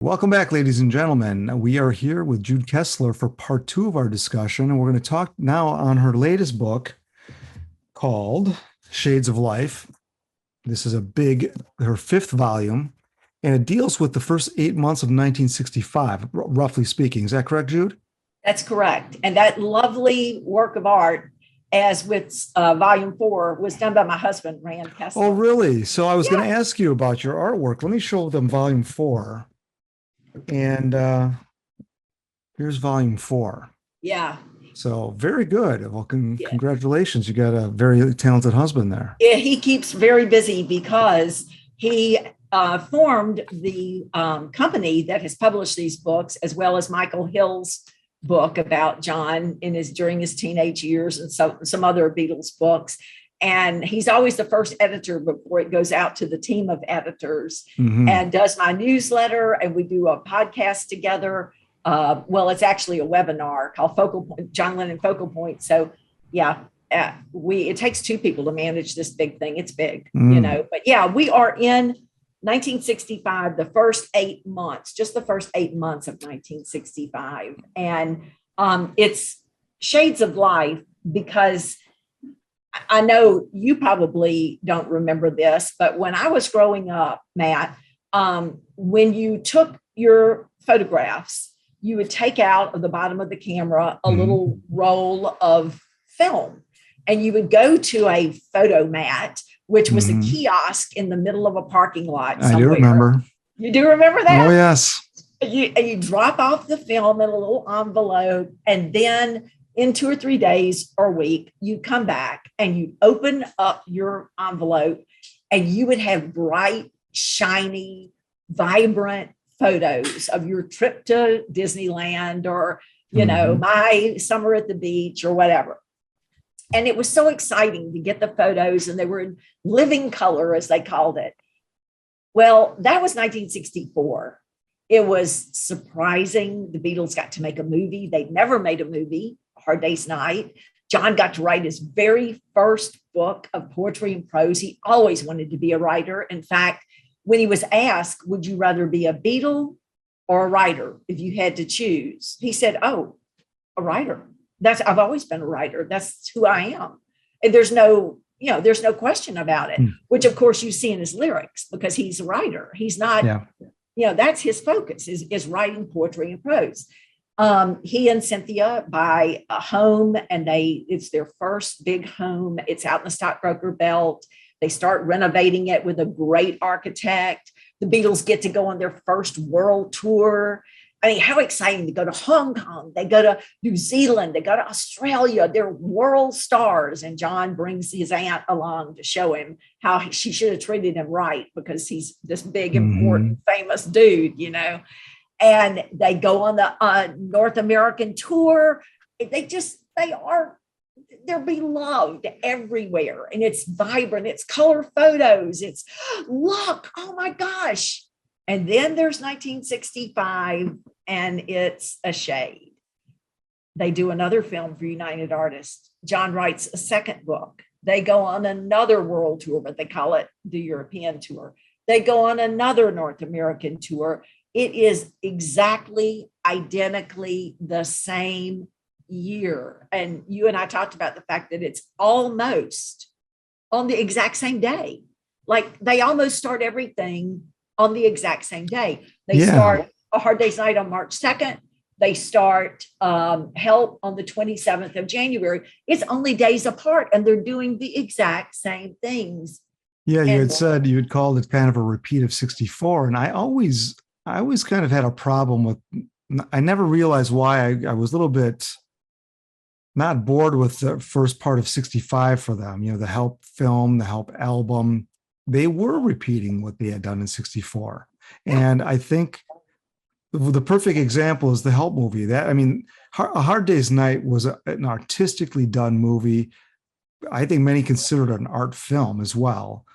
Welcome back, ladies and gentlemen. We are here with Jude Kessler for part two of our discussion, and we're going to talk now on her latest book called Shades of Life. This is her fifth volume, and it deals with the first 8 months of 1965, roughly speaking. Is that correct, Jude? That's correct. And that lovely work of art, as with volume 4, was done by my husband, Rand Kessler. Oh, really? So I was going to ask you about your artwork. Let me show them volume 4. And here's volume 4. Yeah. So very good. Well, congratulations. You got a very talented husband there. Yeah, he keeps very busy because he formed the company that has published these books, as well as Michael Hill's book about John during his teenage years, and some other Beatles books. And he's always the first editor before it goes out to the team of editors, and does my newsletter. And we do a podcast together. It's actually a webinar called Focal Point, John Lennon Focal Point. So yeah, it takes two people to manage this big thing. It's big, but yeah, we are in 1965, the first 8 months, just the first 8 months of 1965. And it's Shades of Life because I know you probably don't remember this, but when I was growing up, Matt, when you took your photographs, you would take out of the bottom of the camera a little roll of film, and you would go to a photo mat, which was a kiosk in the middle of a parking lot somewhere. I do remember. You do remember that? Oh, yes. And you drop off the film in a little envelope, and then in 2 or 3 days or a week, you come back and you open up your envelope, and you would have bright, shiny, vibrant photos of your trip to Disneyland, or, my summer at the beach or whatever. And it was so exciting to get the photos, and they were in living color, as they called it. Well, that was 1964. It was surprising. The Beatles got to make a movie. They'd never made a movie, Hard Day's Night. John got to write his very first book of poetry and prose. He always wanted to be a writer. In fact, when he was asked, would you rather be a Beatle or a writer if you had to choose? He said, oh, a writer. I've always been a writer. That's who I am. And there's no question about it, which of course you see in his lyrics, because he's a writer. He's not, that's his focus is writing poetry and prose. He and Cynthia buy a home, and it's their first big home. It's out in the stockbroker belt. They start renovating it with a great architect. The Beatles get to go on their first world tour. I mean, how exciting to go to Hong Kong. They go to New Zealand. They go to Australia. They're world stars. And John brings his aunt along to show him how she should have treated him right, because he's this big, important, famous dude, And they go on the North American tour. They're beloved everywhere. And it's vibrant. It's color photos. It's look, oh my gosh. And then there's 1965, and it's a shade. They do another film for United Artists. John writes a second book. They go on another world tour, but they call it the European tour. They go on another North American tour. It is identically the same year. And you and I talked about the fact that it's almost on the exact same day. Like, they almost start everything on the exact same day. They start A Hard Day's Night on March 2nd. They start Help on the 27th of January. It's only days apart, and they're doing the exact same things. Yeah, you had said you had called it kind of a repeat of 64. And I always kind of had a problem with, I never realized why I was a little bit not bored with the first part of 65 for them. The Help film, the Help album, they were repeating what they had done in 64. And I think the perfect example is the Help movie. A Hard Day's Night was an artistically done movie. I think many consider it an art film as well.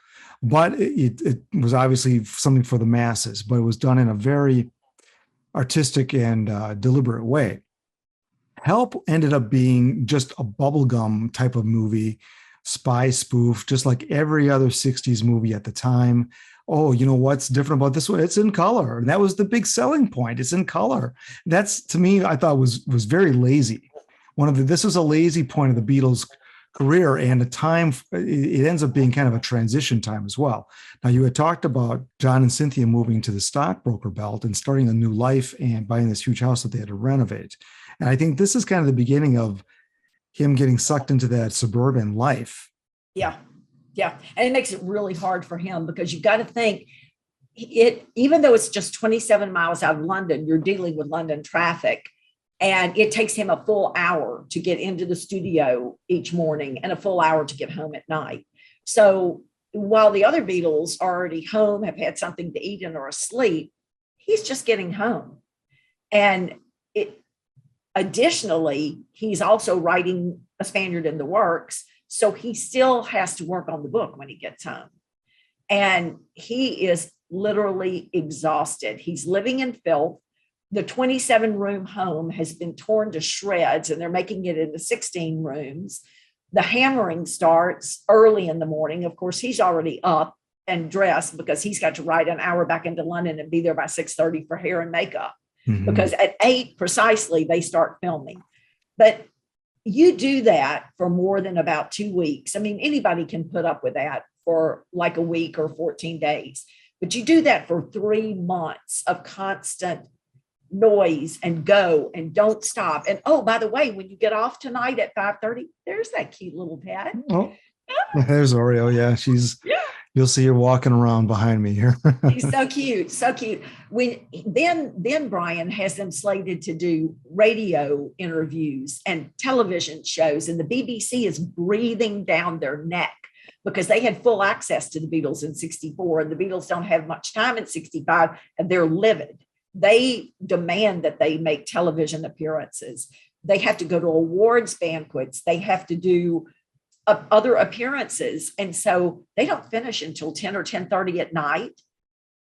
But it was obviously something for the masses, but it was done in a very artistic and deliberate way. Help ended up being just a bubblegum type of movie, spy spoof, just like every other 60s movie at the time. oh, you know what's different about this one? It's in color. And that was the big selling point. It's in color. That's, to me, I thought was very lazy. This was a lazy point of the Beatles career, and a time, it ends up being kind of a transition time as well. Now, you had talked about John and Cynthia moving to the stockbroker belt and starting a new life and buying this huge house that they had to renovate. And I think this is kind of the beginning of him getting sucked into that suburban life. Yeah. Yeah. And it makes it really hard for him, because you've got to think it, even though it's just 27 miles out of London, you're dealing with London traffic. And it takes him a full hour to get into the studio each morning and a full hour to get home at night. So while the other Beatles are already home, have had something to eat and are asleep, he's just getting home. And additionally, he's also writing A Spaniard in the Works. So he still has to work on the book when he gets home. And he is literally exhausted. He's living in filth. The 27-room home has been torn to shreds, and they're making it into 16 rooms. The hammering starts early in the morning. Of course, he's already up and dressed, because he's got to ride an hour back into London and be there by 6:30 for hair and makeup, because at 8 precisely, they start filming. But you do that for more than about 2 weeks. I mean, anybody can put up with that for like a week or 14 days, but you do that for 3 months of constant noise and go and don't stop. And oh, by the way, when you get off tonight at 5:30, there's that cute little pet. Oh, there's Oreo. Yeah, Yeah. You'll see her walking around behind me here. He's so cute, so cute. Then Brian has them slated to do radio interviews and television shows, and the BBC is breathing down their neck, because they had full access to the Beatles in 64, and the Beatles don't have much time in 65, and they're livid. They demand that they make television appearances. They have to go to awards banquets. They have to do other appearances. And so they don't finish until 10 or 10:30 at night.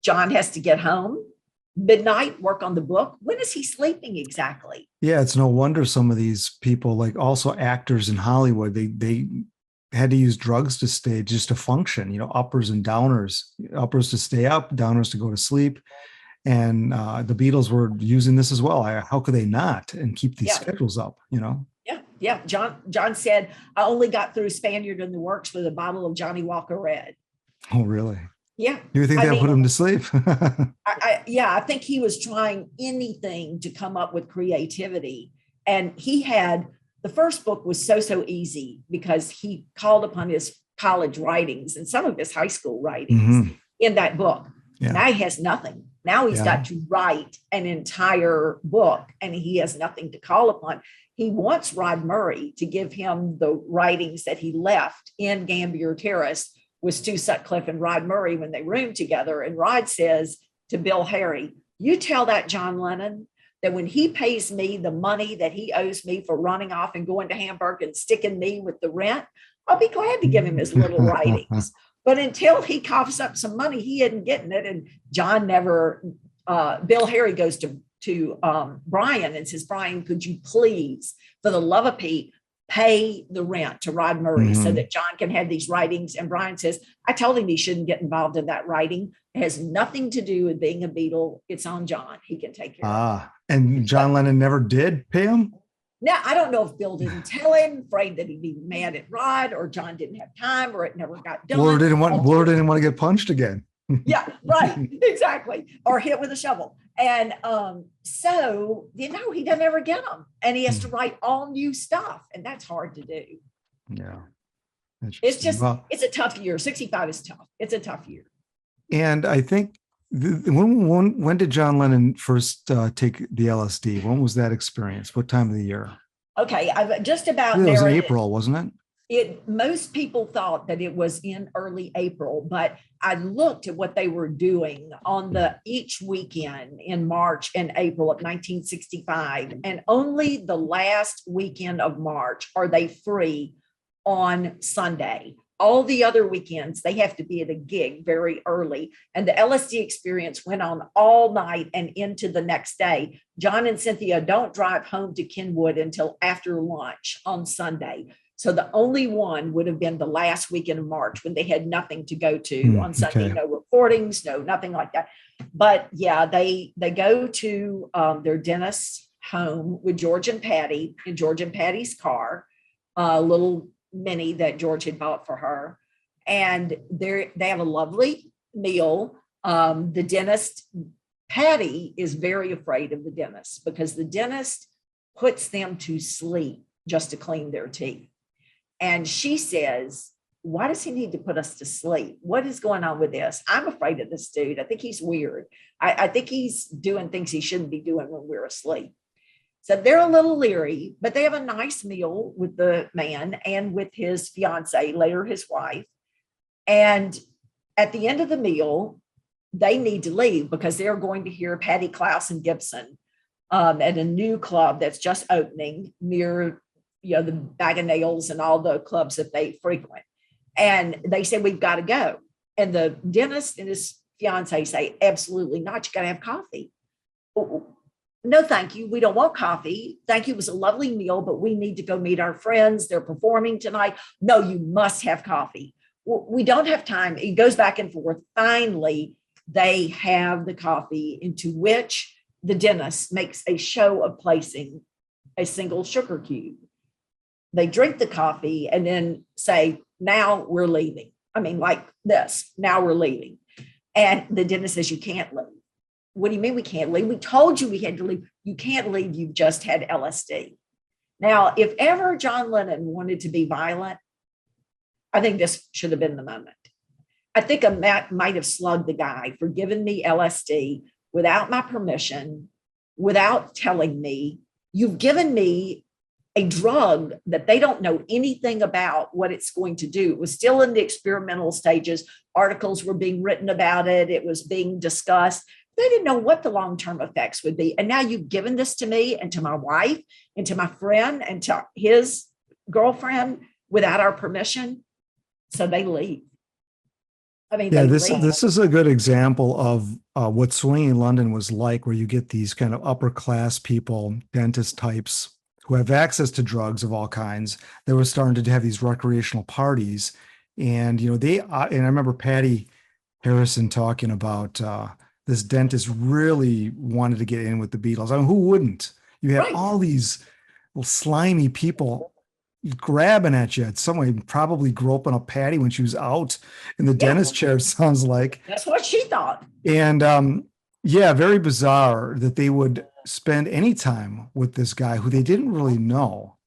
John has to get home midnight, work on the book. When is he sleeping exactly? Yeah, it's no wonder some of these people, like also actors in Hollywood, they had to use drugs to stay, just to function, uppers and downers, uppers to stay up, downers to go to sleep. And the Beatles were using this as well. How could they not, and keep these schedules up, Yeah. John said, I only got through Spaniard in the Works with a bottle of Johnny Walker Red. Oh, really? Yeah. You think that put him to sleep? I think he was trying anything to come up with creativity. And the first book was so easy, because he called upon his college writings and some of his high school writings in that book. Yeah. Now he has nothing. Now he's got to write an entire book, and he has nothing to call upon. He wants Rod Murray to give him the writings that he left in Gambier Terrace with Stu Sutcliffe and Rod Murray when they roomed together. And Rod says to Bill Harry, you tell that John Lennon that when he pays me the money that he owes me for running off and going to Hamburg and sticking me with the rent, I'll be glad to give him his little writings. But until he coughs up some money, he isn't getting it. And John never, Bill Harry goes to Brian and says, Brian, could you please, for the love of Pete, pay the rent to Rod Murray so that John can have these writings? And Brian says, I told him he shouldn't get involved in that writing. It has nothing to do with being a Beatle. It's on John. He can take care of it. And John Lennon never did pay him? Now, I don't know if Bill didn't tell him, afraid that he'd be mad at Rod, or John didn't have time, or it never got done. Blur didn't want to get punched again. Yeah, right. Exactly. Or hit with a shovel. And so, he doesn't ever get them. And he has to write all new stuff. And that's hard to do. Yeah. It's just, it's a tough year. 65 is tough. It's a tough year. And I think, when did John Lennon first take the LSD? When was that experience? What time of the year? Okay, I've just about it was in April, wasn't it? Most people thought that it was in early April, but I looked at what they were doing on each weekend in March and April of 1965, and only the last weekend of March are they free on Sunday. All the other weekends, they have to be at a gig very early. And the LSD experience went on all night and into the next day. John and Cynthia don't drive home to Kenwood until after lunch on Sunday. So the only one would have been the last weekend of March when they had nothing to go to on Sunday, Okay. no recordings, no, nothing like that. But yeah, they go to their dentist's home with George and Patty in George and Patty's car, a little mini that George had bought for her. And they have a lovely meal. The dentist, Patty, is very afraid of the dentist because the dentist puts them to sleep just to clean their teeth. And she says, why does he need to put us to sleep? What is going on with this? I'm afraid of this dude. I think he's weird. I think he's doing things he shouldn't be doing when we're asleep. So they're a little leery, but they have a nice meal with the man and with his fiance, later his wife. And at the end of the meal, they need to leave because they're going to hear Patty Klaus and Gibson at a new club that's just opening near, the Bag of Nails and all the clubs that they frequent. And they say, we've got to go. And the dentist and his fiance say, absolutely not. You got to have coffee. No, thank you. We don't want coffee. Thank you. It was a lovely meal, but we need to go meet our friends. They're performing tonight. No, you must have coffee. We don't have time. It goes back and forth. Finally, they have the coffee, into which the dentist makes a show of placing a single sugar cube. They drink the coffee and then say, now we're leaving. I mean, like this, now we're leaving. And the dentist says, you can't leave. What do you mean we can't leave? We told you we had to leave. You can't leave. You've just had LSD. Now, if ever John Lennon wanted to be violent, I think this should have been the moment. I think I might have slugged the guy for giving me LSD without my permission, without telling me. You've given me a drug that they don't know anything about what it's going to do. It was still in the experimental stages. Articles were being written about it. It was being discussed. They didn't know what the long-term effects would be. And now you've given this to me and to my wife and to my friend and to his girlfriend without our permission. So they leave. I mean, yeah, this is a good example of what swinging London was like, where you get these kind of upper class people, dentist types, who have access to drugs of all kinds. They were starting to have these recreational parties, and and I remember Patty Harrison talking about this dentist really wanted to get in with the Beatles. I mean, who wouldn't? You have all these little slimy people grabbing at you. Somebody probably groping a Patty when she was out in the dentist chair, sounds like. That's what she thought. And yeah, very bizarre that they would spend any time with this guy who they didn't really know.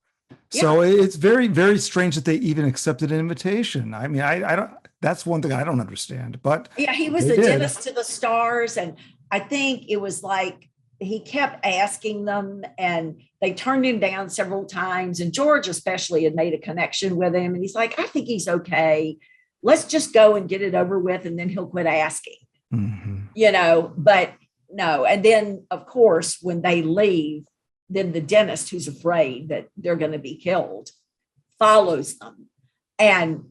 So it's very, very strange that they even accepted an invitation. I mean, I don't, that's one thing I don't understand, but yeah, he was the dentist to the stars. And I think it was like, he kept asking them and they turned him down several times. And George especially had made a connection with him. And he's like, I think he's okay. Let's just go and get it over with. And then he'll quit asking, but no. And then of course, when they leave, then the dentist, who's afraid that they're going to be killed, follows them. And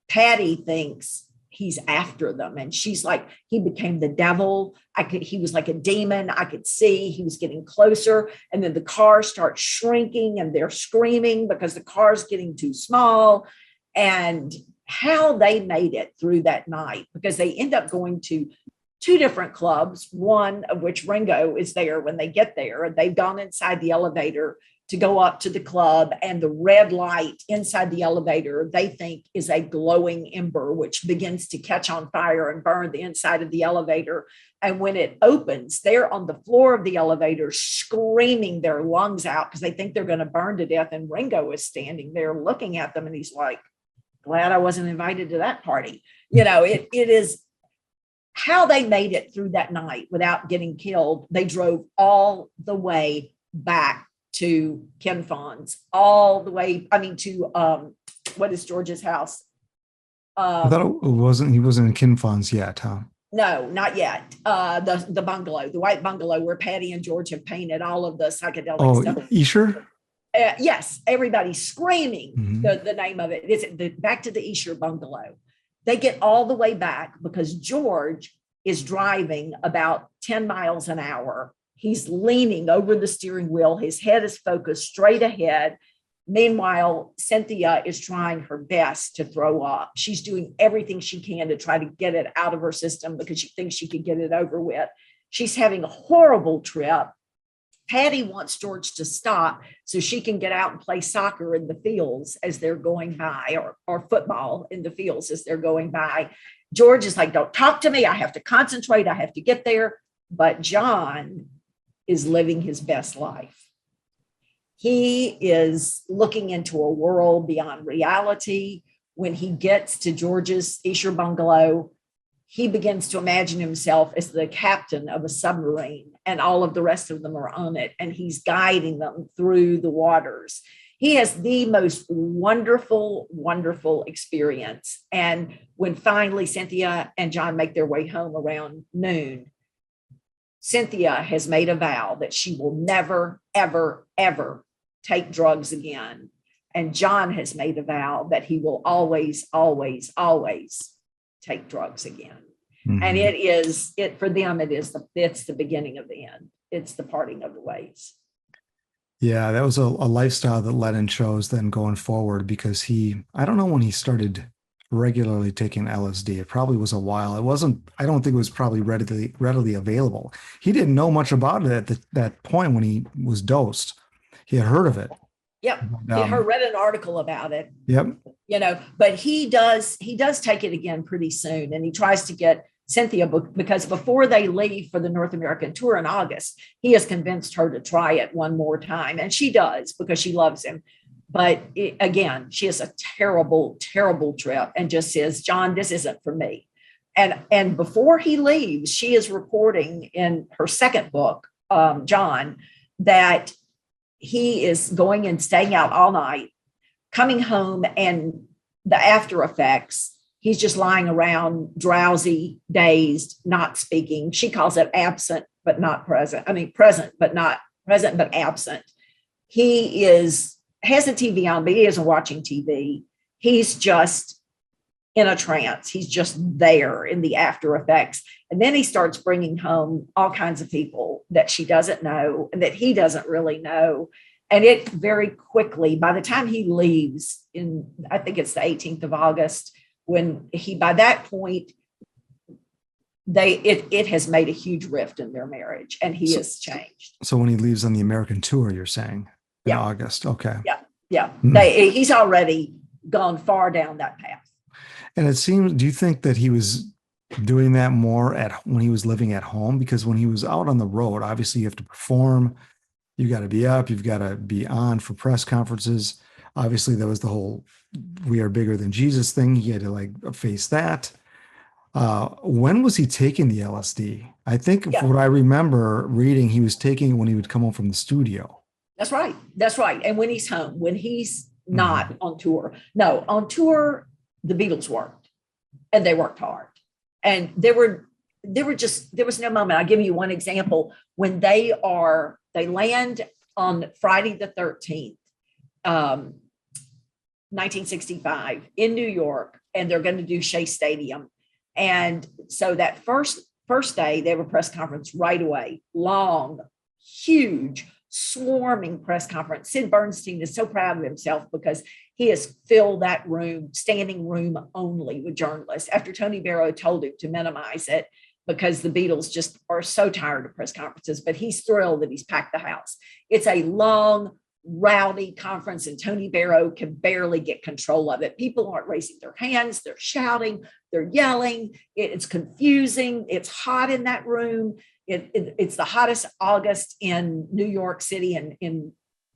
Patty thinks he's after them. And she's like, he became the devil. He was like a demon. I could see he was getting closer. And then the car starts shrinking and they're screaming because the car's getting too small. And how they made it through that night, because they end up going to two different clubs, one of which Ringo is there when they get there. They've gone inside the elevator to go up to the club, and the red light inside the elevator, they think, is a glowing ember, which begins to catch on fire and burn the inside of the elevator. And when it opens, they're on the floor of the elevator screaming their lungs out because they think they're going to burn to death. And Ringo is standing there looking at them, and he's like, glad I wasn't invited to that party. It is how they made it through that night without getting killed. They drove all the way back to Ken Fon's, all the way, to what is George's house? I thought he wasn't in Ken Fon's yet, huh? No, not yet. The bungalow, the white bungalow where Patty and George have painted all of the psychedelic stuff. Esher? Yes, everybody's screaming the name of it. It's back to the Esher bungalow. They get all the way back because George is driving about 10 miles an hour. He's leaning over the steering wheel. His head is focused straight ahead. Meanwhile, Cynthia is trying her best to throw up. She's doing everything she can to try to get it out of her system because she thinks she can get it over with. She's having a horrible trip. Patty wants George to stop so she can get out and play soccer in the fields as they're going by, or football in the fields as they're going by. George is like, don't talk to me. I have to concentrate. I have to get there. But John is living his best life. He is looking into a world beyond reality. When he gets to George's Esher bungalow, he begins to imagine himself as the captain of a submarine, and all of the rest of them are on it, and he's guiding them through the waters. He has the most wonderful, wonderful experience. And when finally Cynthia and John make their way home around noon, Cynthia has made a vow that she will never, ever, ever take drugs again. And John has made a vow that he will always, always, always take drugs again. Mm-hmm. And it for them, it's the beginning of the end. It's the parting of the ways. Yeah, that was a lifestyle that Lennon chose then going forward, because I don't know when he started regularly taking LSD. It probably was a while. I don't think it was probably readily available. He didn't know much about it at that point when he was dosed. He had heard of it. Yep. Read an article about it. Yep. But he does take it again pretty soon. And he tries to get Cynthia, because before they leave for the North American tour in August, he has convinced her to try it one more time. And she does, because she loves him. But again, she has a terrible, terrible trip and just says, John, this isn't for me. And before he leaves, she is reporting in her second book, John, that he is going and staying out all night, coming home, and the after effects, he's just lying around, drowsy, dazed, not speaking. She calls it absent, but not present. I mean, present, but not present, but absent. He has the TV on, but he isn't watching TV. He's just in a trance. He's just there in the after effects. And then he starts bringing home all kinds of people that she doesn't know and that he doesn't really know. And it very quickly, by the time he leaves I think it's the 18th of August, by that point, it has made a huge rift in their marriage, and he has changed. So when he leaves on the American tour, you're saying in August. Okay. Yeah. He's already gone far down that path. And it seems, do you think that he was doing that more when he was living at home? Because when he was out on the road, obviously you have to perform, you got to be up, you've got to be on for press conferences. Obviously there was the whole "we are bigger than Jesus" thing. He had to face that. When was he taking the LSD? I think from what I remember reading, he was taking it when he would come home from the studio. That's right. And when he's home, when he's not on tour. No, on tour, the Beatles worked, and they worked hard. And there was no moment. I'll give you one example. When they land on Friday the 13th, 1965 in New York, and they're going to do Shea Stadium. And so that first day, they have a press conference right away, long, huge, swarming press conference. Sid Bernstein is so proud of himself because he has filled that room, standing room only, with journalists, after Tony Barrow told him to minimize it because the Beatles just are so tired of press conferences. But he's thrilled that he's packed the house. It's a long, rowdy conference, and Tony Barrow can barely get control of it. People aren't raising their hands, they're shouting, they're yelling. It's confusing. It's hot in that room. It's the hottest August in New York City in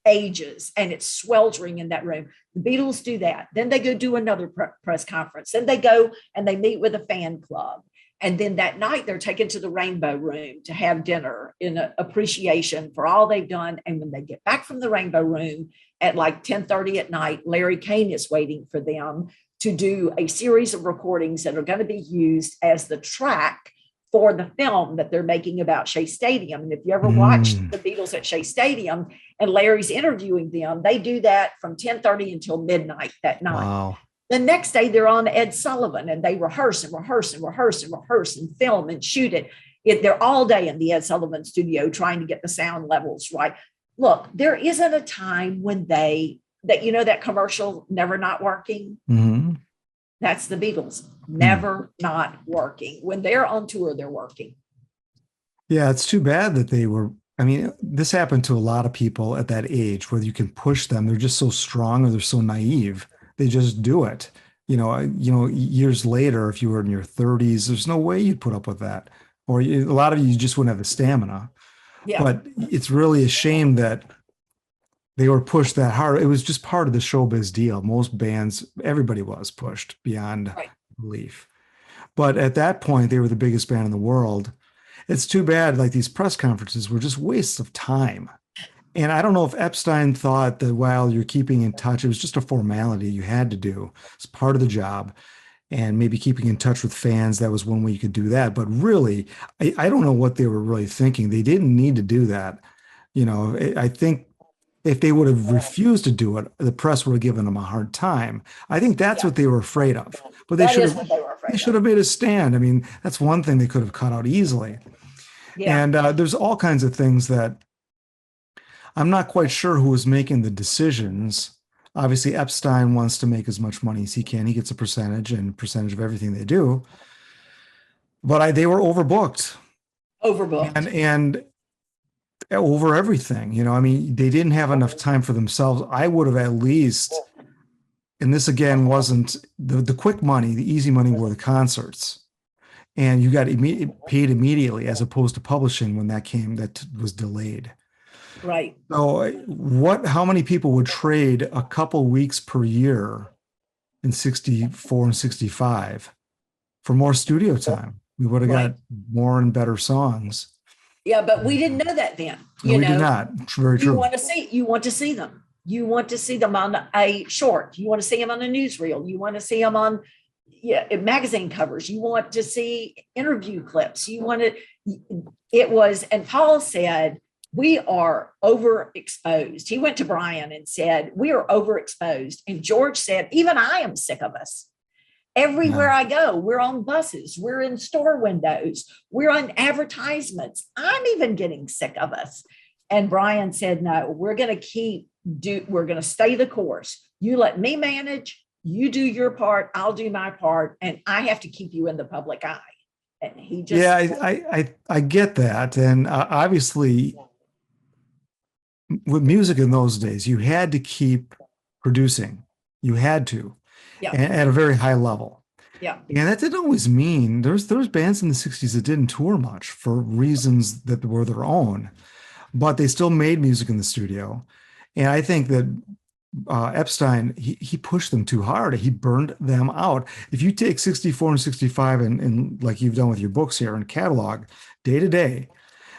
ages, and it's sweltering in that room. The Beatles do that. Then they go do another press conference. Then they go and they meet with a fan club. And then that night they're taken to the Rainbow Room to have dinner in appreciation for all they've done. And when they get back from the Rainbow Room at 10:30 at night, Larry Kane is waiting for them to do a series of recordings that are going to be used as the track for the film that they're making about Shea Stadium. And if you ever watched the Beatles at Shea Stadium and Larry's interviewing them, they do that from 10:30 until midnight that night. Wow. The next day they're on Ed Sullivan, and they rehearse and film and shoot it. They're all day in the Ed Sullivan studio trying to get the sound levels right. Look, there isn't a time when they that, that commercial, never not working. Hmm. That's the Beatles, never not working. When they're on tour, they're working. Yeah, it's too bad that they were. I mean, this happened to a lot of people at that age where you can push them. They're just so strong or they're so naive. They just do it. Years later, if you were in your 30s, there's no way you'd put up with that. Or a lot of you just wouldn't have the stamina. Yeah. But it's really a shame that they were pushed that hard. It was just part of the showbiz deal. Most bands, everybody was pushed beyond Right. belief. But at that point, they were the biggest band in the world. It's too bad, like these press conferences were just wastes of time. And I don't know if Epstein thought that while you're keeping in touch, it was just a formality you had to do. It's part of the job. And maybe keeping in touch with fans, that was one way you could do that. But really, I don't know what they were really thinking. They didn't need to do that. I think if they would have refused to do it, the press would have given them a hard time. I think that's Yeah. what they were afraid of. But That is what they were they afraid should of. have made a stand. I mean, that's one thing they could have cut out easily. Yeah. And there's all kinds of things that I'm not quite sure who was making the decisions. Obviously, Epstein wants to make as much money as he can. He gets a percentage of everything they do. But they were overbooked Overbooked. and over everything. I mean, they didn't have enough time for themselves. I would have at least, and this again wasn't the quick money, the easy money were the concerts. And you got paid immediately as opposed to publishing when that was delayed. Right. So how many people would trade a couple weeks per year in 64 and 65 for more studio time? We would have Right. got more and better songs. Yeah, but we didn't know that then. No, we did not. Very You true. want to see, them. You want to see them on a short. You want to see them on a newsreel. You want to see them on magazine covers. You want to see interview clips. And Paul said, we are overexposed. He went to Brian and said, we are overexposed. And George said, even I am sick of us. Everywhere Yeah. I go, we're on buses, we're in store windows, we're on advertisements. I'm even getting sick of us. And Brian said, no, we're going to stay the course. You let me manage, you do your part, I'll do my part, and I have to keep you in the public eye. And he just, yeah, I get that. And obviously, with music in those days, you had to keep producing. You had to, yeah, at a very high level. yeah, And that didn't always mean there was bands in the 60s that didn't tour much for reasons that were their own, but they still made music in the studio. And I think that Epstein, he pushed them too hard. He burned them out. If you take 64 and 65 and like you've done with your books here and catalog day to day,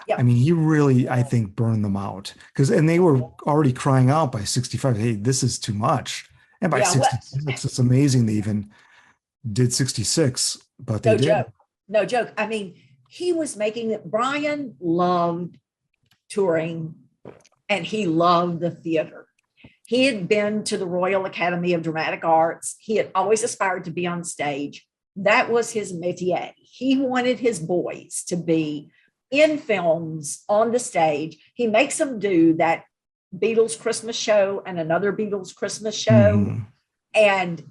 yeah. I mean, he really, I think, burned them out and they were already crying out by 65. Hey, this is too much. And by 66, it's amazing they even did 66, but they no did. joke. No joke. I mean, he was making it. Brian loved touring and he loved the theater. He had been to the Royal Academy of Dramatic Arts. He had always aspired to be on stage. That was his métier. He wanted his boys to be in films on the stage. He makes them do that Beatles Christmas show and another Beatles Christmas show. Mm-hmm. And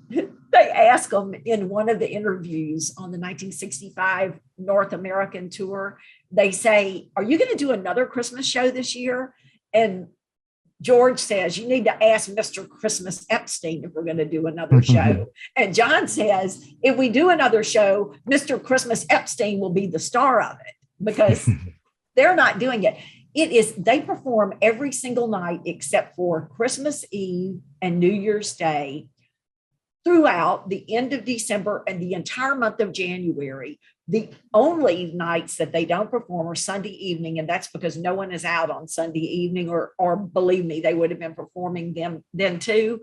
they ask him in one of the interviews on the 1965 North American tour, they say, are you going to do another Christmas show this year? And George says, you need to ask Mr. Christmas Epstein if we're going to do another show. And John says, if we do another show, Mr. Christmas Epstein will be the star of it because they're not doing it. They perform every single night except for Christmas Eve and New Year's Day throughout the end of December and the entire month of January. The only nights that they don't perform are Sunday evening, and that's because no one is out on Sunday evening, or believe me, they would have been performing them then too,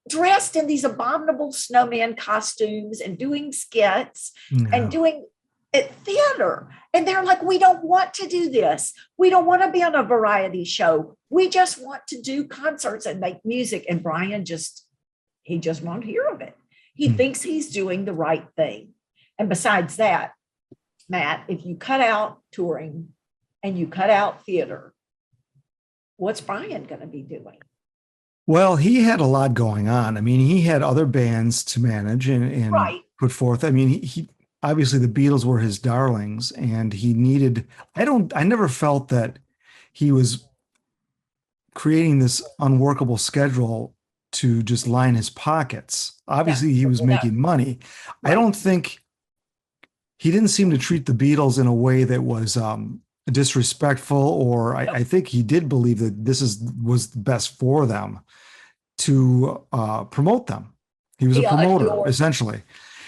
dressed in these abominable snowman costumes and doing skits and doing theater. And they're like, we don't want to do this. We don't want to be on a variety show. We just want to do concerts and make music. And Brian he just won't hear of it. He thinks he's doing the right thing. And besides that, Matt, if you cut out touring and you cut out theater, what's Brian going to be doing? Well, he had a lot going on. I mean, he had other bands to manage and Right. put forth. I mean, he obviously the Beatles were his darlings, and he needed. I never felt that he was creating this unworkable schedule to just line his pockets. No, Obviously, he was no, making money. I right. don't think he didn't seem to treat the Beatles in a way that was disrespectful, or No, I think he did believe that was best for them to promote them. He was a he promoter, adored. essentially.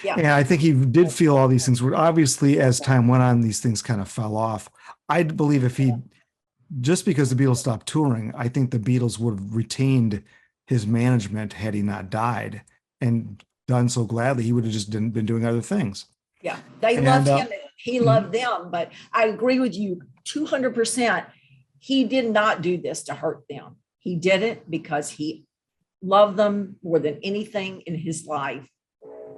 Yeah. And I think he did feel all these things were obviously, as time went on, these things kind of fell off. I believe if he, just because the Beatles stopped touring, I think the Beatles would have retained his management had he not died and done so gladly. He would have just been doing other things. Yeah, they And loved him and he mhm. loved them. But I agree with you 200%. He did not do this to hurt them. He did it because he loved them more than anything in his life.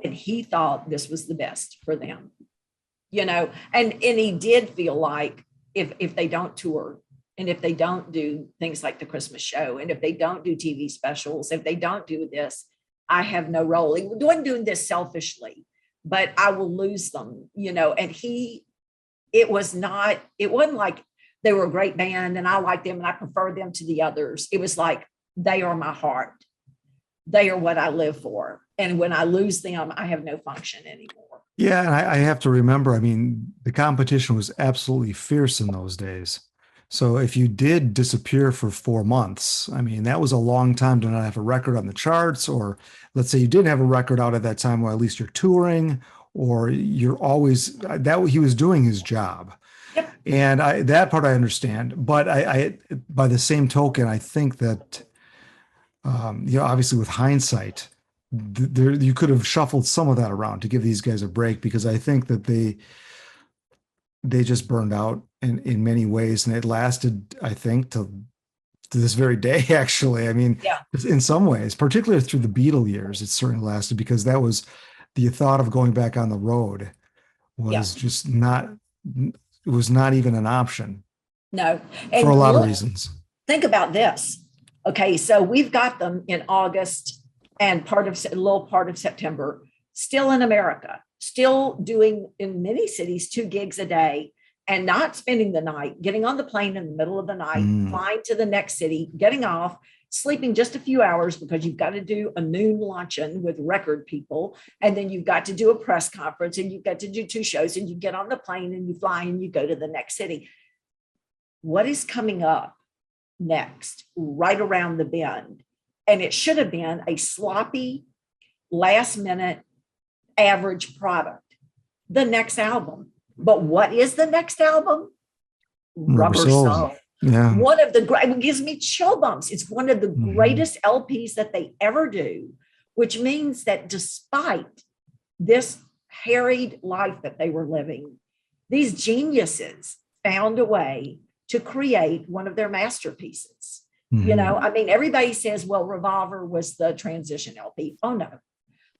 And he thought this was the best for them, and he did feel like if they don't tour and if they don't do things like the Christmas show and if they don't do TV specials, if they don't do this, I have no role. He wasn't doing this selfishly, but I will lose them, and it wasn't like they were a great band and I like them and I prefer them to the others. It was like they are my heart. They are what I live for. And when I lose them, I have no function anymore. Yeah, and I have to remember, I mean, the competition was absolutely fierce in those days. So if you did disappear for 4 months, I mean, that was a long time to not have a record on the charts, or let's say you didn't have a record out at that time, or at least you're touring, or you're always that he was doing his job. Yep. And that part I understand. But by the same token, I think that obviously with hindsight, there you could have shuffled some of that around to give these guys a break because I think that they just burned out in many ways, and it lasted, I think, to this very day. Actually, I mean, Yeah. in some ways, particularly through the Beatle years, it certainly lasted because that was the thought of going back on the road Yeah. was just not it was not even an option No. for a And lot of look, reasons. think about this. Okay. So we've got them in August and a little part of September, still in America, still doing in many cities 2 gigs a day and not spending the night, getting on the plane in the middle of the night, Mm. flying to the next city, getting off, sleeping just a few hours because you've got to do a noon luncheon with record people. And then you've got to do a press conference and you've got to do 2 shows and you get on the plane and you fly and you go to the next city. What is coming up next, right around the bend? And it should have been a sloppy, last minute, average product. The next album. But what is the next album? Rubber Rubber Soul. Soul. Yeah. One of the great, it gives me chill bumps. It's one of the Mhm. greatest LPs that they ever do, which means that despite this harried life that they were living, these geniuses found a way to create one of their masterpieces. Mhm. I mean, everybody says, well, Revolver was the transition LP. Oh, no.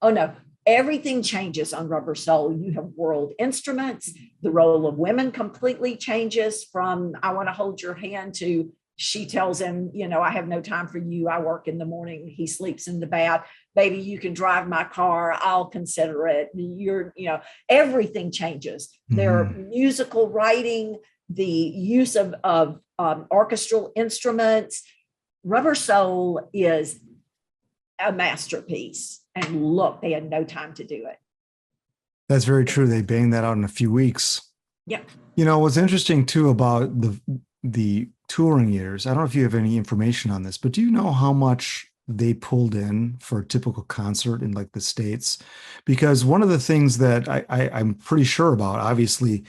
Oh, no. Everything changes on Rubber Soul. You have world instruments. The role of women completely changes from I want to hold your hand to she tells him, I have no time for you. I work in the morning. He sleeps in the bath. Baby, you can drive my car. I'll consider it. Everything changes. Their Mhm. musical writing, the use of orchestral instruments. Rubber Soul is a masterpiece. And look, they had no time to do it. That's very true. They banged that out in a few weeks. Yeah. What's interesting too about the touring years, I don't know if you have any information on this, but do you know how much they pulled in for a typical concert in like the States? Because one of the things that I'm pretty sure about, obviously,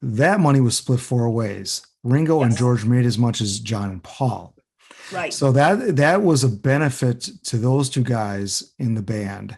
that money was split 4 ways. Ringo and Yes. George made as much as John and Paul. Right. So that was a benefit to those two guys in the band.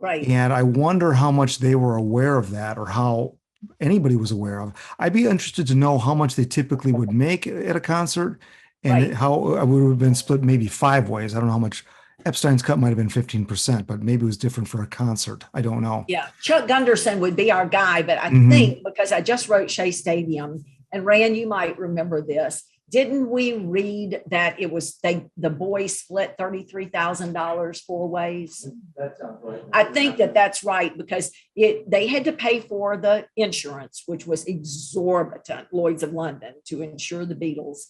Right. And I wonder how much they were aware of that or how anybody was aware of. I'd be interested to know how much they typically would make at a concert and Right. how it would have been split maybe 5 ways. I don't know how much Epstein's cut might have been 15%, but maybe it was different for a concert. I don't know. Yeah. Chuck Gunderson would be our guy, but I Hmm. think because I just wrote Shea Stadium, and Rand, you might remember this. didn't we read that it was the boys split $33,000 four ways? That sounds right. I think that's right, because they had to pay for the insurance, which was exorbitant, Lloyd's of London, to insure the Beatles.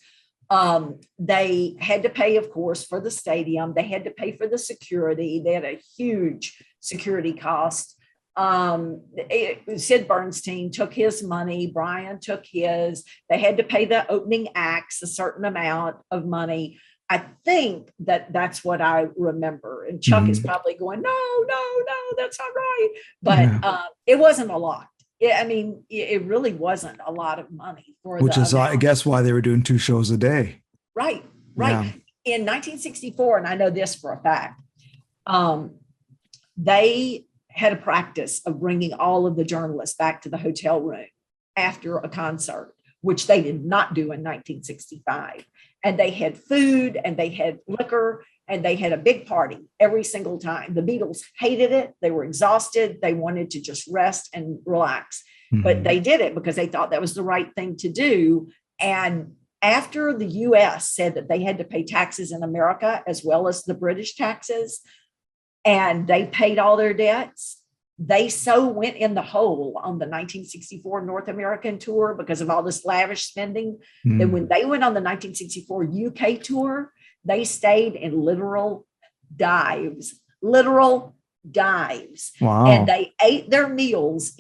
They had to pay, of course, for the stadium. They had to pay for the security. They had a huge security cost. Sid Bernstein took his money. Brian took his. They had to pay the opening acts a certain amount of money. I think that's what I remember. And Chuck is probably going, no, that's not right. But it wasn't a lot. I mean, it really wasn't a lot of money for which is, I guess, why they were doing 2 shows a day. Right. Yeah. In 1964, and I know this for a fact, they had a practice of bringing all of the journalists back to the hotel room after a concert, which they did not do in 1965. And they had food and they had liquor and they had a big party every single time. The Beatles hated it. They were exhausted. They wanted to just rest and relax. But they did it because they thought that was the right thing to do. And after the US said that they had to pay taxes in America as well as the British taxes, and they paid all their debts, they so went in the hole on the 1964 North American tour because of all this lavish spending that when they went on the 1964 UK tour, they stayed in literal dives. Wow. And they ate their meals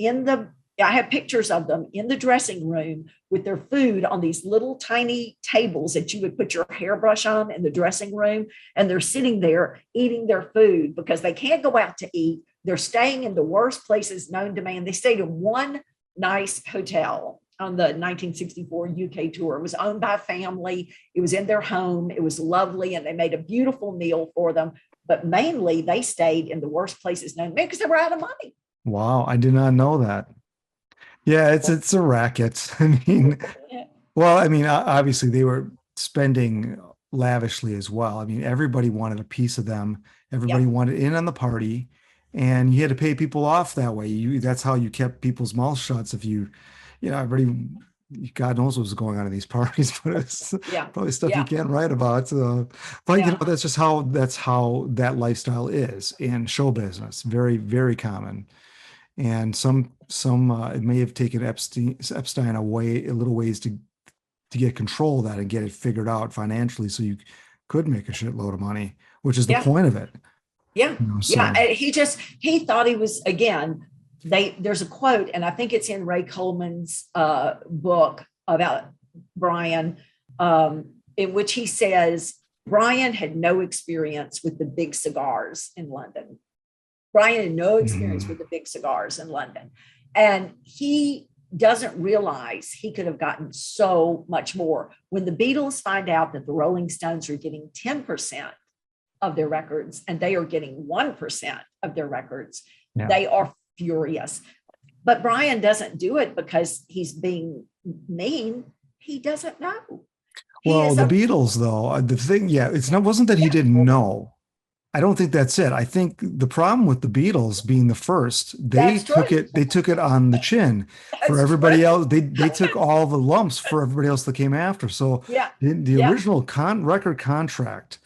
I have pictures of them in the dressing room with their food on these little tiny tables that you would put your hairbrush on in the dressing room. And they're sitting there eating their food because they can't go out to eat. They're staying in the worst places known to man. They stayed in one nice hotel on the 1964 UK tour. It was owned by a family. It was in their home. It was lovely. And they made a beautiful meal for them. But mainly they stayed in the worst places known to man because they were out of money. Wow. I did not know that. Yeah, it's a racket. I mean, obviously they were spending lavishly as well. I mean, everybody wanted a piece of them. Everybody wanted in on the party, and you had to pay people off that way. That's how you kept people's mouths shut. If everybody, God knows what was going on in these parties, but it's probably stuff you can't write about. But that's just how that lifestyle is in show business. Very, very common. And some it may have taken Epstein away a little ways to get control of that and get it figured out financially, so you could make a shitload of money, which is the point of it. Yeah, he thought he was, again. There's a quote, and I think it's in Ray Coleman's book about Brian, in which he says Brian had no experience with the big cigars in London. Brian had no experience with the big cigars in London. And he doesn't realize he could have gotten so much more. When the Beatles find out that the Rolling Stones are getting 10% of their records and they are getting 1% of their records, they are furious. But Brian doesn't do it because he's being mean. He doesn't know. The Beatles, though, the thing, wasn't that he didn't know. I don't think that's it. I think the problem with the Beatles being the first, they took it on the chin. For everybody else. They took all the lumps for everybody else that came after. So the original record contract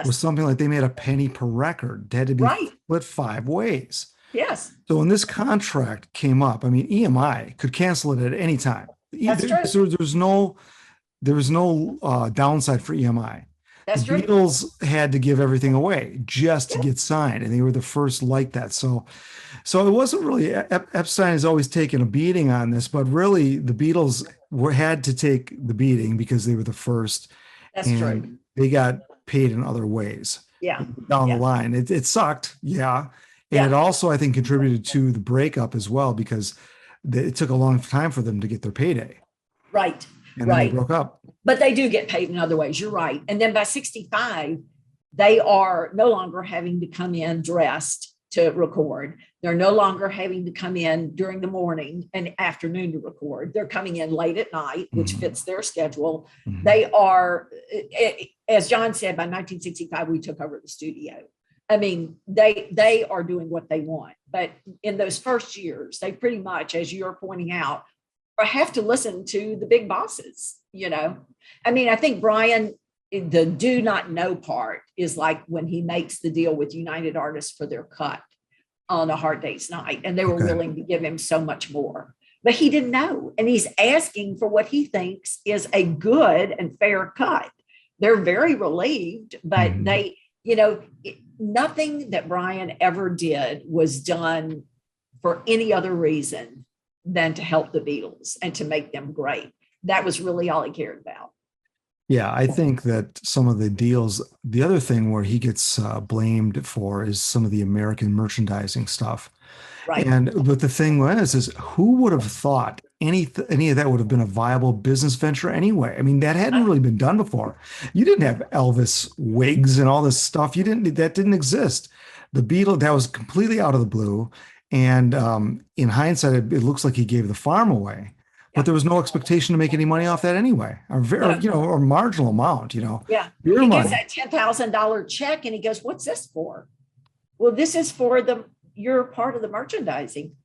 was something like they made a penny per record. It had to be split 5 ways. Yes. So when this contract came up, I mean, EMI could cancel it at any time. So there was no downside for EMI. The Beatles had to give everything away just to get signed, and they were the first like that. So it wasn't really, Epstein has always taken a beating on this, but really the Beatles had to take the beating because they were the first. That's true. They got paid in other ways. Down the line. It sucked. And it also, I think, contributed to the breakup as well, because it took a long time for them to get their payday. Right. And then they broke up. But they do get paid in other ways. You're right. And then by 65, they are no longer having to come in dressed to record. They're no longer having to come in during the morning and afternoon to record. They're coming in late at night, which fits their schedule. They are, as John said, by 1965, we took over the studio. I mean, they are doing what they want. But in those first years, they pretty much, as you're pointing out, have to listen to the big bosses. you know. I mean, I think Brian, the do not know part is like when he makes the deal with United Artists for their cut on A Hard Day's Night, and they were willing to give him so much more. But he didn't know. And he's asking for what he thinks is a good and fair cut. They're very relieved, but they, nothing that Brian ever did was done for any other reason than to help the Beatles and to make them great. That was really all he cared about. Yeah, I think that some of the deals, the other thing where he gets blamed for is some of the American merchandising stuff. Right. But the thing is who would have thought any of that would have been a viable business venture anyway? I mean, that hadn't really been done before. You didn't have Elvis wigs and all this stuff. That didn't exist. The Beatles, that was completely out of the blue. And in hindsight, it looks like he gave the farm away. But there was no expectation to make any money off that anyway, or marginal amount, Yeah. He gets that $10,000 check and he goes, "What's this for?" Well, this is for you're part of the merchandising,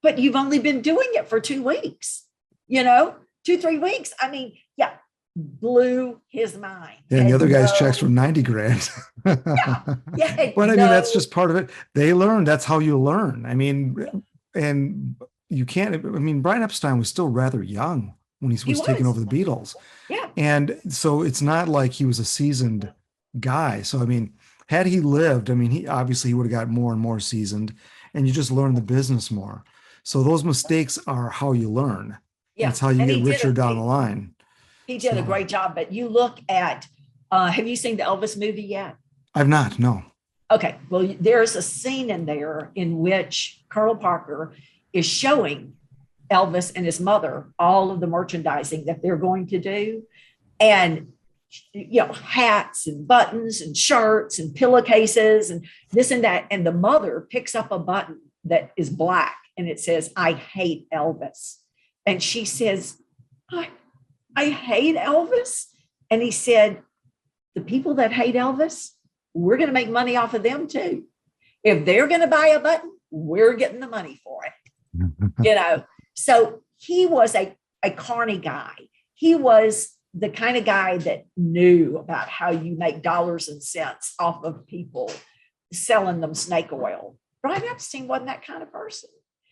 but you've only been doing it for 2 weeks, 2-3 weeks. I mean, yeah, blew his mind. And the other guy's checks were 90 grand. Yeah. But I mean, that's just part of it. They learn. That's how you learn. I mean, and you can't, I mean, Brian Epstein was still rather young when he was taking over the Beatles. Yeah. And so it's not like he was a seasoned guy. So, I mean, had he lived, I mean, he would have got more and more seasoned, and you just learn the business more. So those mistakes are how you learn. Yeah. That's how you get richer down the line. He did a great job, but you look at, have you seen the Elvis movie yet? I've not, no. Okay. Well, there's a scene in there in which Colonel Parker is showing Elvis and his mother all of the merchandising that they're going to do. And, hats and buttons and shirts and pillowcases and this and that. And the mother picks up a button that is black and it says, "I hate Elvis." And she says, I hate Elvis. And he said, "The people that hate Elvis, we're going to make money off of them too. If they're going to buy a button, we're getting the money for it." So he was a carny guy. He was the kind of guy that knew about how you make dollars and cents off of people selling them snake oil. Brian Epstein wasn't that kind of person.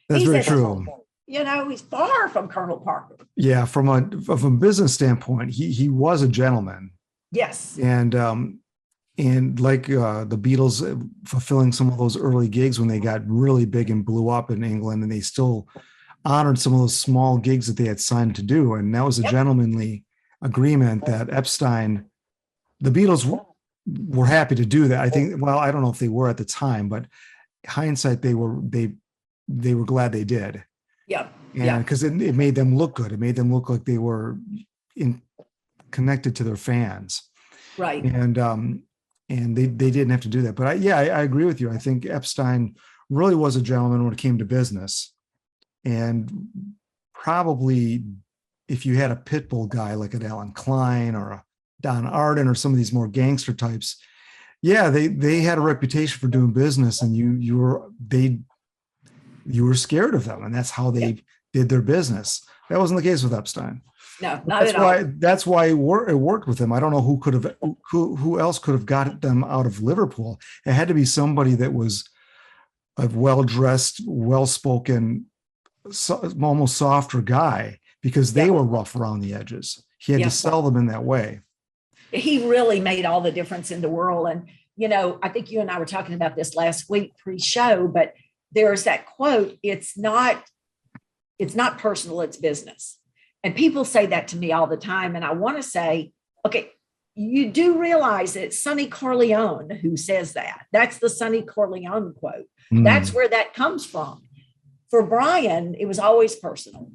That's very true. He's far from Colonel Parker. Yeah, from a business standpoint, he was a gentleman. Yes. And like the Beatles fulfilling some of those early gigs when they got really big and blew up in England, and they still honored some of those small gigs that they had signed to do. And that was a gentlemanly agreement that Epstein, the Beatles were happy to do that. I think, well, I don't know if they were at the time, but hindsight, they were glad they did. Yeah. And because it made them look good. It made them look like they were connected to their fans. Right. And they didn't have to do that. But I agree with you. I think Epstein really was a gentleman when it came to business. And probably if you had a pit bull guy like an Alan Klein or a Don Arden or some of these more gangster types, they had a reputation for doing business, and you were scared of them, and that's how they did their business. That wasn't the case with Epstein. No, not at all. That's why it worked with him. I don't know who else could have got them out of Liverpool. It had to be somebody that was a well-dressed, well-spoken, almost softer guy, because they were rough around the edges. He had to sell them in that way. He really made all the difference in the world. And, I think you and I were talking about this last week pre-show, but there's that quote, it's not personal, it's business. And people say that to me all the time. And I want to say, okay, you do realize that it's Sonny Corleone who says that. That's the Sonny Corleone quote. That's where that comes from. For Brian, it was always personal.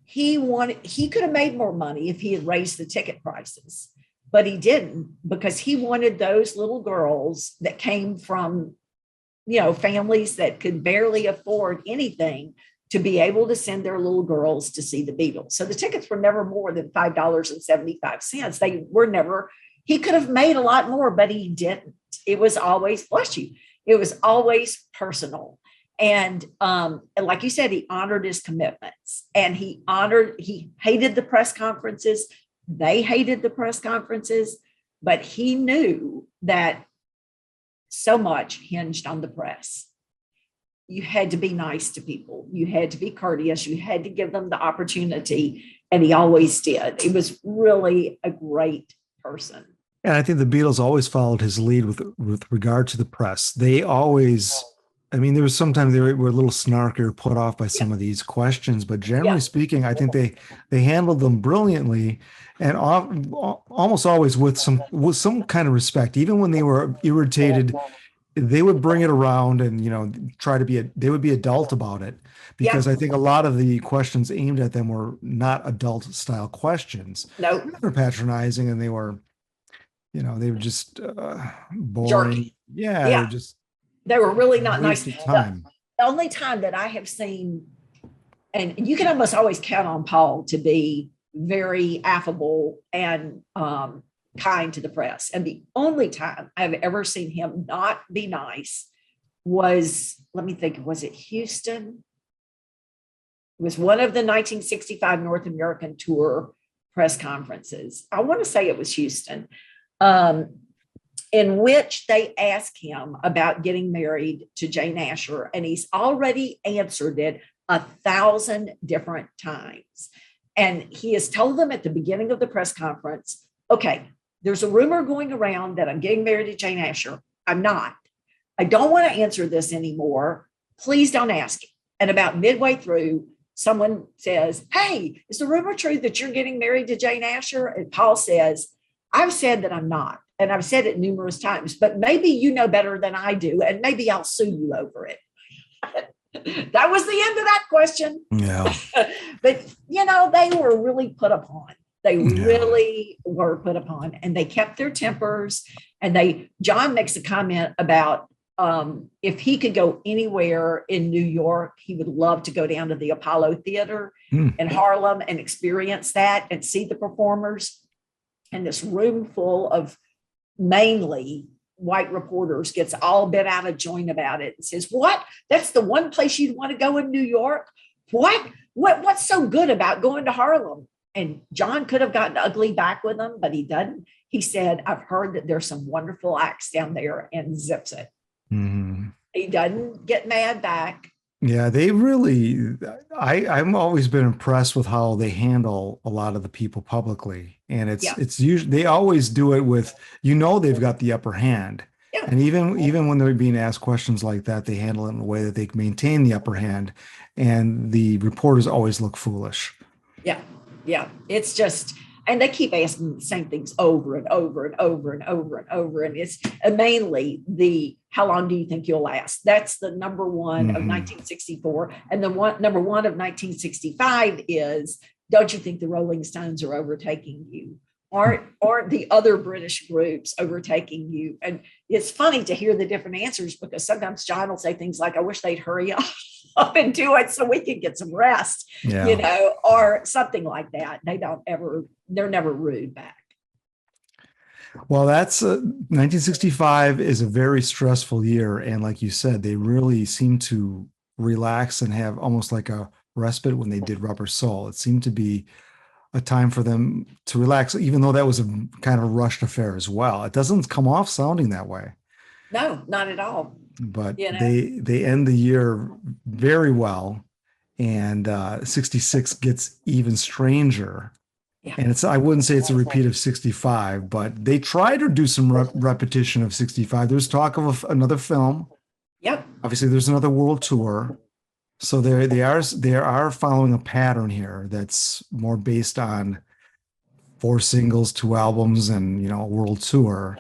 He could have made more money if he had raised the ticket prices, but he didn't, because he wanted those little girls that came from, families that could barely afford anything to be able to send their little girls to see the Beatles. So the tickets were never more than $5.75. They were never, he could have made a lot more, but he didn't. It was always, bless you, it was always personal. And like you said, he honored his commitments, and he hated the press conferences, They hated the press conferences, but he knew that so much hinged on the press. You had to be nice to people. You had to be courteous. You had to give them the opportunity. And he always did. He was really a great person. And I think the Beatles always followed his lead with regard to the press. They always, I mean, there was sometimes they were a little snarky or put off by some of these questions, but generally speaking, I think they handled them brilliantly, and almost always with some kind of respect. Even when they were irritated, they would bring it around and try to they would be adult about it, because I think a lot of the questions aimed at them were not adult style questions. No, They were patronizing, and they were just boring. jerky. Yeah, They were really not nice. Time. The only time that I have seen, and you can almost always count on Paul to be very affable and kind to the press. And the only time I've ever seen him not be nice was, let me think, was it Houston? It was one of the 1965 North American Tour press conferences. I want to say it was Houston, in which they asked him about getting married to Jane Asher, and he's already answered it 1,000 different times. And he has told them at the beginning of the press conference, okay, there's a rumor going around that I'm getting married to Jane Asher. I'm not. I don't want to answer this anymore. Please don't ask it. And about midway through, someone says, hey, is the rumor true that you're getting married to Jane Asher? And Paul says, I've said that I'm not. And I've said it numerous times, but maybe you know better than I do. And maybe I'll sue you over it. That was the end of that question. Yeah. But, they were really put upon. They really were put upon, and they kept their tempers. And John makes a comment about if he could go anywhere in New York, he would love to go down to the Apollo Theater in Harlem and experience that and see the performers. And this room full of mainly white reporters gets all bent out of joint about it and says, what? That's the one place you'd want to go in New York? What's so good about going to Harlem? And John could have gotten ugly back with them, but he doesn't. He said, I've heard that there's some wonderful acts down there, and zips it. Mm-hmm. He doesn't get mad back. Yeah, they really, I'm always been impressed with how they handle a lot of the people publicly. And it's usually, they always do it with, they've got the upper hand. Yeah. And even when they're being asked questions like that, they handle it in a way that they can maintain the upper hand. And the reporters always look foolish. Yeah. Yeah. It's just, and they keep asking the same things over and over and over and over and over. And it's mainly how long do you think you'll last? That's the number one of 1964. And the number one of 1965 is, don't you think the Rolling Stones are overtaking you? Aren't the other British groups overtaking you? And it's funny to hear the different answers, because sometimes John will say things like, I wish they'd hurry up and do it so we can get some rest, or something like that. They're never rude back. Well, that's 1965 is a very stressful year. And like you said, they really seem to relax and have almost like a respite when they did Rubber Soul. It seemed to be a time for them to relax, even though that was a kind of rushed affair as well. It doesn't come off sounding that way. No, not at all. But they end the year very well, and 66 gets even stranger. Yeah. And I wouldn't say it's a repeat of 65, but they try to do some repetition of 65. There's talk of another film. Yep. Obviously, there's another world tour. So they are following a pattern here that's more based on 4 singles, 2 albums, and a world tour.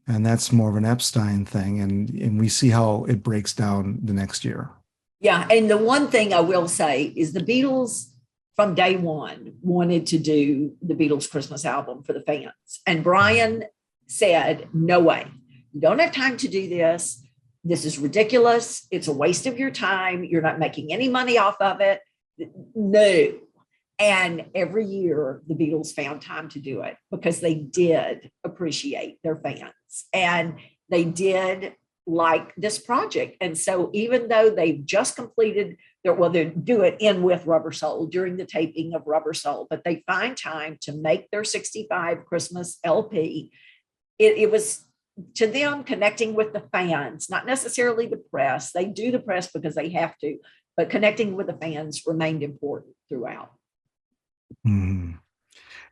And that's more of an Epstein thing. And we see how it breaks down the next year. Yeah. And the one thing I will say is the Beatles from day one wanted to do the Beatles Christmas album for the fans. And Brian said, no way, you don't have time to do this. This is ridiculous. It's a waste of your time. You're not making any money off of it. No. And every year the Beatles found time to do it, because they did appreciate their fans and they did like this project. And so even though they've just completed They do it in with Rubber Soul during the taping of Rubber Soul, but they find time to make their 65 Christmas LP. It was to them connecting with the fans, not necessarily the press. They do the press because they have to, but connecting with the fans remained important throughout. Mm.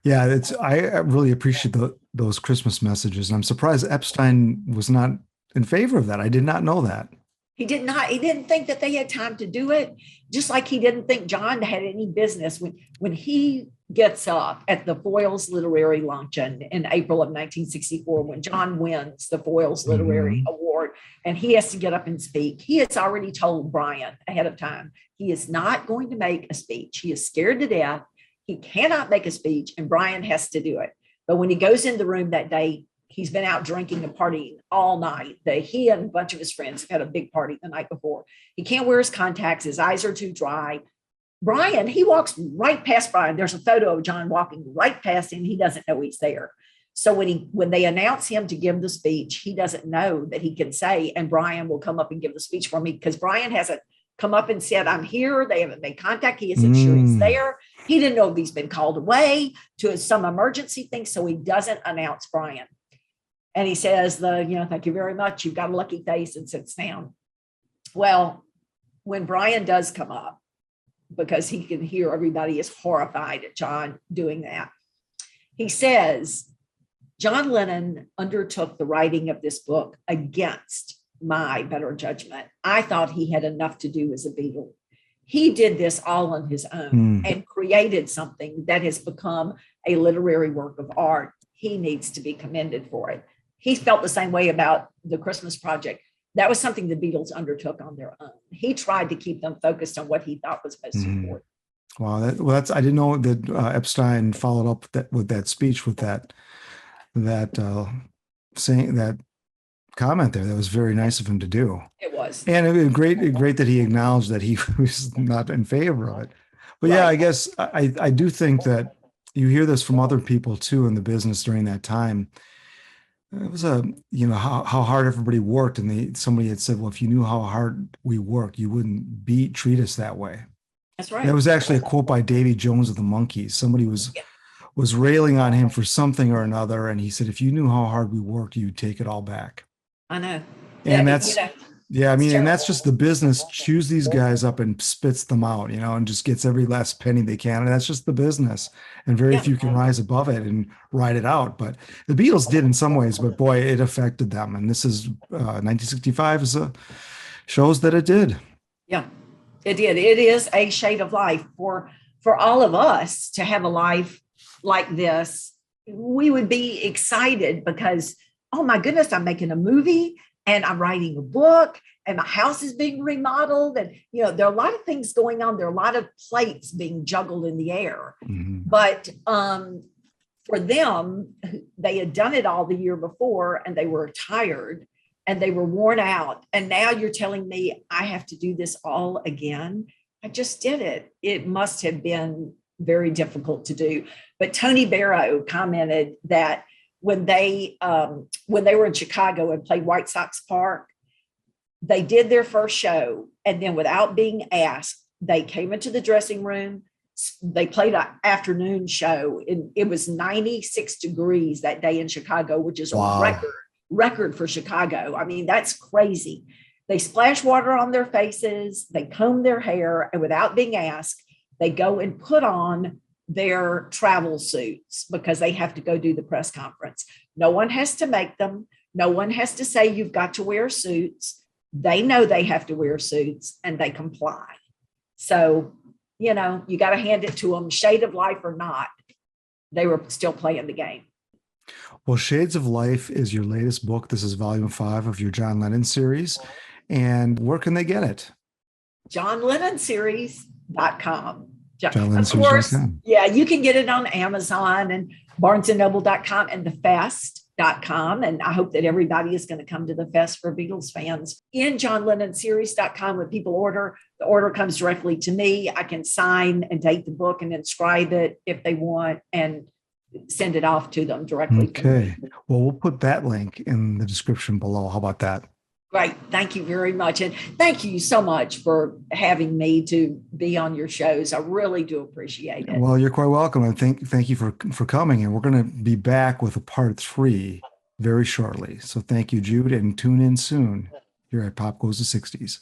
Yeah, I really appreciate those Christmas messages. And I'm surprised Epstein was not in favor of that. I did not know that. He didn't think that they had time to do it, just like he didn't think John had any business. When he gets up at the Foyles Literary Luncheon in April of 1964, when John wins the Foyles Literary Award, and he has to get up and speak, he has already told Brian ahead of time he is not going to make a speech. He is scared to death. He cannot make a speech, and Brian has to do it. But when he goes in the room that day, he's been out drinking and partying all night. He and a bunch of his friends have had a big party the night before. He can't wear his contacts. His eyes are too dry. Brian, he walks right past Brian. There's a photo of John walking right past him. He doesn't know he's there. So when they announce him to give the speech, he doesn't know that he can say, and Brian will come up and give the speech for me, because Brian hasn't come up and said, I'm here. They haven't made contact. He isn't sure he's there. He didn't know if he's been called away to some emergency thing. So he doesn't announce Brian. And he says, thank you very much. You've got a lucky face, and sits down. Well, when Brian does come up, because he can hear everybody is horrified at John doing that, he says, John Lennon undertook the writing of this book against my better judgment. I thought he had enough to do as a Beatle. He did this all on his own and created something that has become a literary work of art. He needs to be commended for it. He felt the same way about the Christmas Project. That was something the Beatles undertook on their own. He tried to keep them focused on what he thought was most important. Wow, I didn't know that Epstein followed up with that speech with that saying that comment there. That was very nice of him to do. It was. And it was great that he acknowledged that he was not in favor of it. But yeah, I guess I do think that you hear this from other people too in the business during that time. It was how hard everybody worked, and somebody had said, well, if you knew how hard we work, you wouldn't treat us that way. That's right. That was actually a quote by Davy Jones of the Monkees. Somebody was railing on him for something or another, and he said, if you knew how hard we worked, you'd take it all back. I know. And and that's just the business. Chews these guys up and spits them out, and just gets every last penny they can. And that's just the business. And very few can rise above it and ride it out. But the Beatles did in some ways, but boy, it affected them. And this is 1965 shows that it did. Yeah, it did. It is a shade of life for all of us to have a life like this. We would be excited because, oh my goodness, I'm making a movie and I'm writing a book and my house is being remodeled. And, there are a lot of things going on. There are a lot of plates being juggled in the air. But for them, they had done it all the year before and they were tired and they were worn out. And now you're telling me I have to do this all again. I just did it. It must have been very difficult to do. But Tony Barrow commented that when they were in Chicago and played White Sox Park, they did their first show. And then without being asked, they came into the dressing room. They played an afternoon show. And it was 96 degrees that day in Chicago, which is a record for Chicago. I mean, that's crazy. They splash water on their faces. They comb their hair. And without being asked, they go and put on their travel suits because they have to go do the press conference. No one has to make them. No one has to say you've got to wear suits. They know they have to wear suits and they comply. So, you got to hand it to them, shade of life or not. They were still playing the game. Well, Shades of Life is your latest book. This is volume 5 of your John Lennon series. And where can they get it? JohnLennonSeries.com. Of course, you can get it on Amazon and BarnesandNoble.com and thefest.com. And I hope that everybody is going to come to the Fest for Beatles fans. In JohnLennonSeries.com, when people order, the order comes directly to me. I can sign and date the book and inscribe it if they want and send it off to them directly. Okay. Well, we'll put that link in the description below. How about that? Great. Thank you very much. And thank you so much for having me to be on your shows. I really do appreciate it. Well, you're quite welcome, and thank you for coming. And we're going to be back with a part three very shortly. So thank you, Jude, and tune in soon here at Pop Goes the 60s.